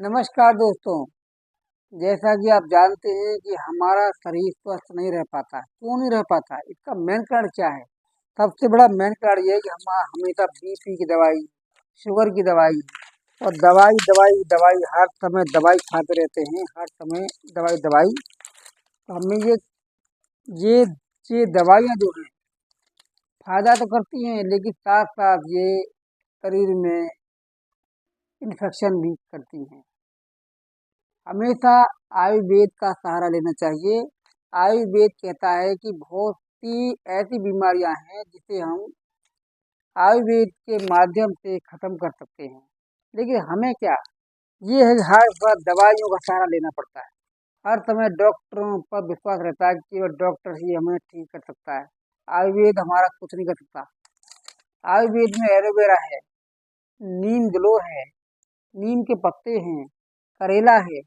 नमस्कार दोस्तों। जैसा कि आप जानते हैं कि हमारा शरीर स्वस्थ नहीं रह पाता। क्यों नहीं रह पाता? इसका मेन कारण क्या है? सबसे बड़ा मेन कारण ये है कि हम हमेशा बीपी की दवाई, शुगर की दवाई और दवाई दवाई दवाई हर समय दवाई खाते रहते हैं। हर समय दवाई दवाई। तो हमें ये ये दवाइयाँ जो हैं फायदा तो करती हैं, लेकिन साथ साथ ये शरीर में इन्फेक्शन भी करती हैं। हमेशा आयुर्वेद का सहारा लेना चाहिए। आयुर्वेद कहता है कि बहुत सी ऐसी बीमारियां हैं जिसे हम आयुर्वेद के माध्यम से खत्म कर सकते हैं। लेकिन हमें क्या, ये है कि हर बार दवाइयों का सहारा लेना पड़ता है। हर समय डॉक्टरों पर विश्वास रहता है कि केवल डॉक्टर ही हमें ठीक कर सकता है। आयुर्वेद हमारा कुछ नहीं कर सकता। आयुर्वेद में एलोवेरा है, नीम ग्लो है, नीम के पत्ते हैं, करेला है।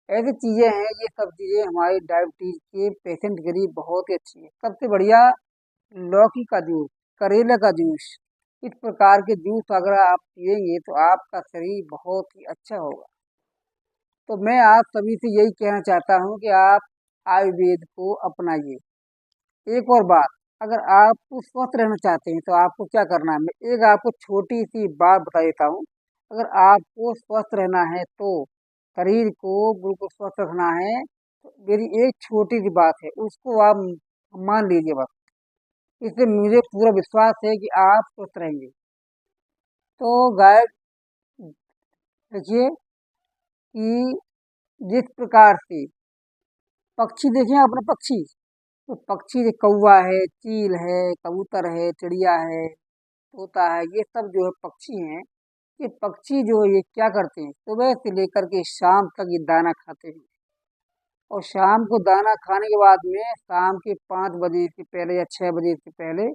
ऐसी चीजें हैं, ये सब चीजें हमारे डायबिटीज के पेशेंट के लिए बहुत ही अच्छी है। सबसे बढ़िया लौकी का जूस, करेले का जूस, इस प्रकार के जूस अगर आप पिएंगे तो आपका शरीर बहुत ही अच्छा होगा। तो मैं आप सभी से यही कहना चाहता हूँ कि आप आयुर्वेद को अपनाइए। एक और बात, अगर आप स्वस्थ रहना चाहते हैं तो आपको क्या करना है, मैं एक आपको छोटी सी बात बता देता हूँ। अगर आपको स्वस्थ रहना है तो शरीर को बिल्कुल स्वस्थ रखना है, तो मेरी एक छोटी सी बात है, उसको आप मान लीजिए बस। इससे मुझे पूरा विश्वास है कि आप स्वस्थ रहेंगे। तो गाय, देखिए कि जिस प्रकार से पक्षी, देखिए अपने पक्षी, तो पक्षी कौवा है, चील है, कबूतर है, चिड़िया है, तोता है, ये सब जो है पक्षी हैं। ये पक्षी जो है ये क्या करते हैं, सुबह से लेकर के शाम तक ये दाना खाते हैं। और शाम को दाना खाने के बाद में शाम के 5 बजे से पहले या 6 बजे से पहले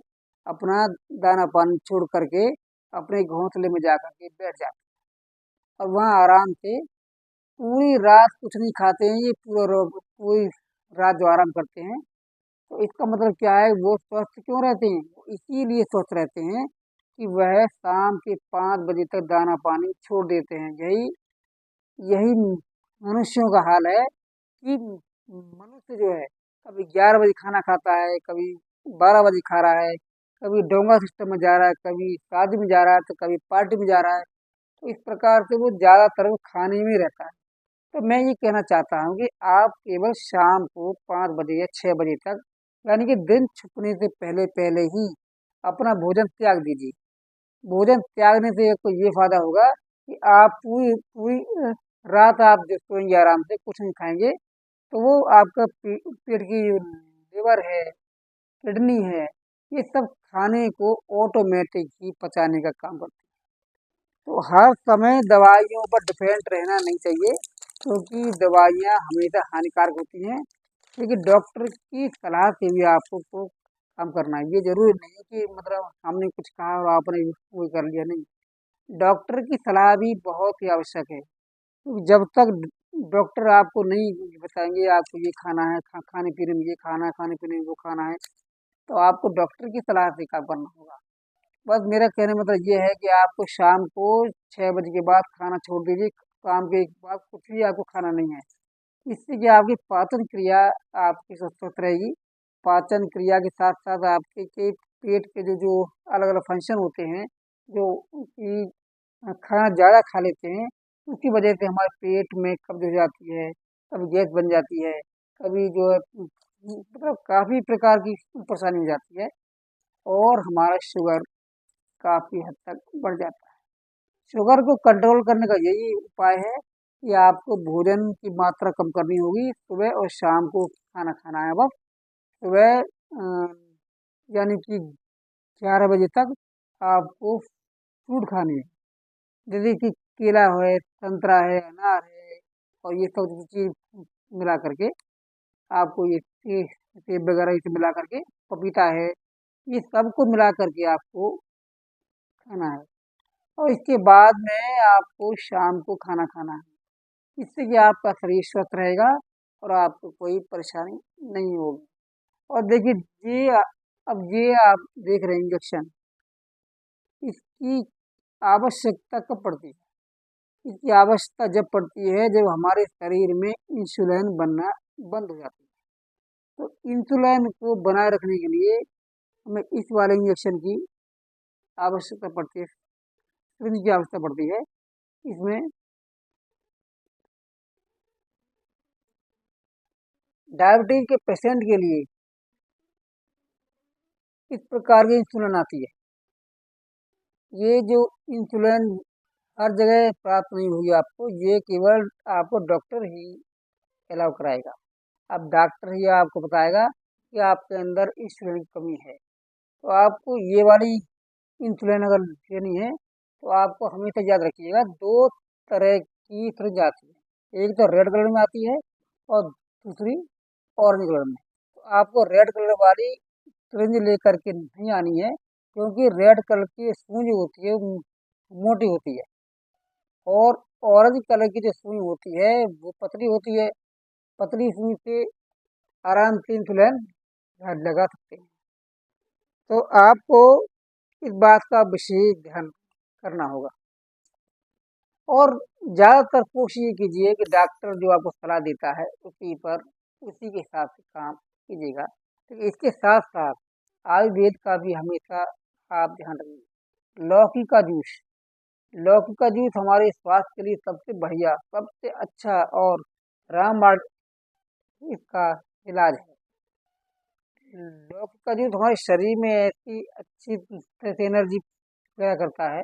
अपना दाना पानी छोड़ करके अपने घोंसले में जा करके बैठ जाते हैं। और वहाँ आराम से पूरी रात कुछ नहीं खाते हैं। ये पूरी रात जो आराम करते हैं, तो इसका मतलब क्या है, वो स्वस्थ क्यों रहते हैं? वो इसीलिए स्वस्थ रहते हैं कि वह शाम के 5 बजे तक दाना पानी छोड़ देते हैं। यही यही मनुष्यों का हाल है कि मनुष्य जो है कभी 11 बजे खाना खाता है, कभी 12 बजे खा रहा है, कभी डोंगा सिस्टम में जा रहा है, कभी शादी में जा रहा है, तो कभी पार्टी में जा रहा है। तो इस प्रकार से वो ज्यादातर वो खाने में रहता है। तो मैं ये कहना चाहता हूँ कि आप केवल शाम को 5 बजे या 6 बजे तक, यानी कि दिन छुपने से पहले पहले ही अपना भोजन त्याग दीजिए। भोजन त्यागने से आपको ये फायदा होगा कि आप पूरी पूरी रात आप जो सोएंगे आराम से, कुछ नहीं खाएंगे, तो वो आपका पेट की जो लिवर है, किडनी है, ये सब खाने को ऑटोमेटिक ही पचाने का काम करती है। तो हर समय दवाइयों पर डिपेंड रहना नहीं चाहिए, क्योंकि दवाइयाँ हमेशा हानिकारक होती हैं। लेकिन डॉक्टर की सलाह से भी आपको को काम करना है। ये जरूरी नहीं है कि मतलब हमने कुछ कहा और आपने वो कर लिया, नहीं। डॉक्टर की सलाह भी बहुत ही आवश्यक है, क्योंकि जब तक डॉक्टर आपको नहीं बताएंगे आपको ये खाना है, खाने पीने में ये खाना है, खाने पीने में वो खाना है, तो आपको डॉक्टर की सलाह से काम करना होगा। बस मेरा कहने का मतलब ये है कि आपको शाम को 6 बजे के बाद खाना छोड़ दीजिए। काम के बाद कुछ भी आपको खाना नहीं है। इससे क्या, आपकी पाचन क्रिया आपकी स्वस्थ रहेगी। पाचन क्रिया के साथ साथ आपके के पेट के जो जो अलग अलग फंक्शन होते हैं, जो कि खाना ज़्यादा खा लेते हैं, उसकी वजह से हमारे पेट में कब्ज हो जाती है, कभी गैस बन जाती है, कभी जो है मतलब काफ़ी प्रकार की परेशानी हो जाती है। और हमारा शुगर काफ़ी हद तक बढ़ जाता है। शुगर को कंट्रोल करने का यही उपाय है कि आपको भोजन की मात्रा कम करनी होगी। सुबह और शाम को खाना खाना है बस। सुबह यानी कि 11 बजे तक आपको फ्रूट खाने हैं, जैसे कि केला है, संतरा है, अनार है, और ये सब चीज़ मिला करके आपको सेब वगैरह इसे मिला करके, पपीता है, ये सबको मिला करके आपको खाना है। और इसके बाद में आपको शाम को खाना खाना है। इससे कि आपका शरीर स्वस्थ रहेगा और आपको कोई परेशानी नहीं होगी। और देखिए, अब ये आप देख रहे हैं इंजेक्शन, इसकी आवश्यकता कब पड़ती है? इसकी आवश्यकता जब पड़ती है जब हमारे शरीर में इंसुलिन बनना बंद हो जाती है। तो इंसुलिन को बनाए रखने के लिए हमें इस वाले इंजेक्शन की आवश्यकता पड़ती है, सिरिंज की आवश्यकता पड़ती है। इसमें डायबिटीज के पेशेंट के लिए इस प्रकार की इंसुलिन आती है। ये जो इंसुलिन हर जगह प्राप्त नहीं होगी आपको, ये केवल आपको डॉक्टर ही अलाउ कराएगा। अब डॉक्टर ही आपको बताएगा कि आपके अंदर इंसुलिन की कमी है। तो आपको ये वाली इंसुलिन अगर लेनी है तो आपको हमेशा याद रखिएगा, दो तरह की सिरिंज आती है। एक तो रेड कलर में आती है और दूसरी ऑरेंज कलर में। तो आपको रेड कलर वाली सिरिंज लेकर के नहीं आनी है, क्योंकि रेड कलर की सुई जो होती है वो मोटी होती है, और ऑरेंज कलर की जो सुई होती है वो पतली होती है। पतली सुई से आराम से इंसुलिन लगा सकते हैं। तो आपको इस बात का विशेष ध्यान करना होगा, और ज़्यादातर कोशिश ये कीजिए कि डॉक्टर जो आपको सलाह देता है उसी के हिसाब से काम कीजिएगा। तो इसके साथ साथ आयुर्वेद का भी हमेशा आप ध्यान रखिए। लौकी का जूस, लौकी का जूस हमारे स्वास्थ्य के लिए सबसे बढ़िया, सबसे अच्छा और रामबाण इसका इलाज है। लौकी का जूस हमारे शरीर में ऐसी अच्छी तरह से एनर्जी पैदा करता है,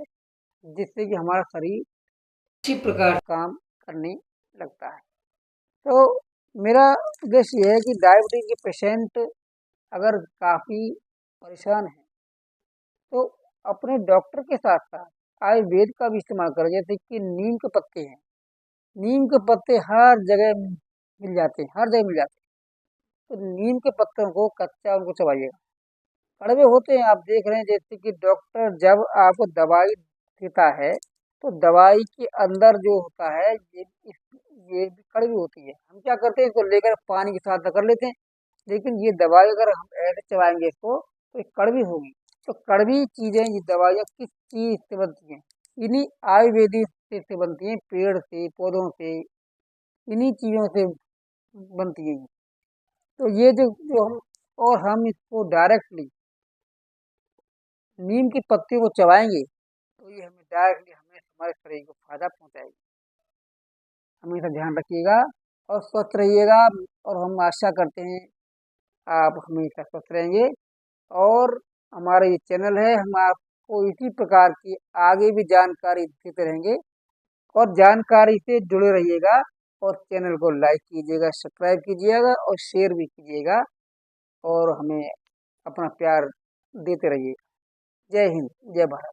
जिससे कि हमारा शरीर अच्छी प्रकार काम करने लगता है। तो मेरा उद्देश्य ये है कि डायबिटीज के पेशेंट अगर काफ़ी परेशान हैं तो अपने डॉक्टर के साथ साथ आयुर्वेद का भी इस्तेमाल करें। जैसे कि नीम के पत्ते हैं, नीम के पत्ते हर जगह मिल जाते हैं, हर जगह मिल जाते हैं। तो नीम के पत्तों को कच्चा उनको चबाइएगा। कड़वे होते हैं, आप देख रहे हैं, जैसे कि डॉक्टर जब आपको दवाई देता है तो दवाई के अंदर जो होता है ये भी कड़वी होती है। हम क्या करते हैं, इसको लेकर पानी के साथ कर लेते हैं, लेकिन ये दवाई अगर हम ऐसे चबाएंगे इसको तो ये कड़वी होगी। तो कड़वी चीज़ें, ये दवाइयाँ किस चीज़ से बनती हैं? इन्हीं आयुर्वेदिक से बनती हैं, पेड़ से, पौधों से, इन्हीं चीज़ों से बनती है। तो ये जो हम, और हम इसको डायरेक्टली नीम की पत्ती को चबाएंगे तो ये हमें डायरेक्टली हमें हमारे शरीर को फायदा पहुंचाएगी। हमेशा ध्यान रखिएगा और स्वस्थ रहिएगा, और हम आशा करते हैं आप हमेशा स्वस्थ रहेंगे। और हमारा ये चैनल है, हम आपको इसी प्रकार की आगे भी जानकारी देते रहेंगे, और जानकारी से जुड़े रहिएगा। और चैनल को लाइक कीजिएगा, सब्सक्राइब कीजिएगा और शेयर भी कीजिएगा, और हमें अपना प्यार देते रहिएगा। जय हिंद, जय भारत।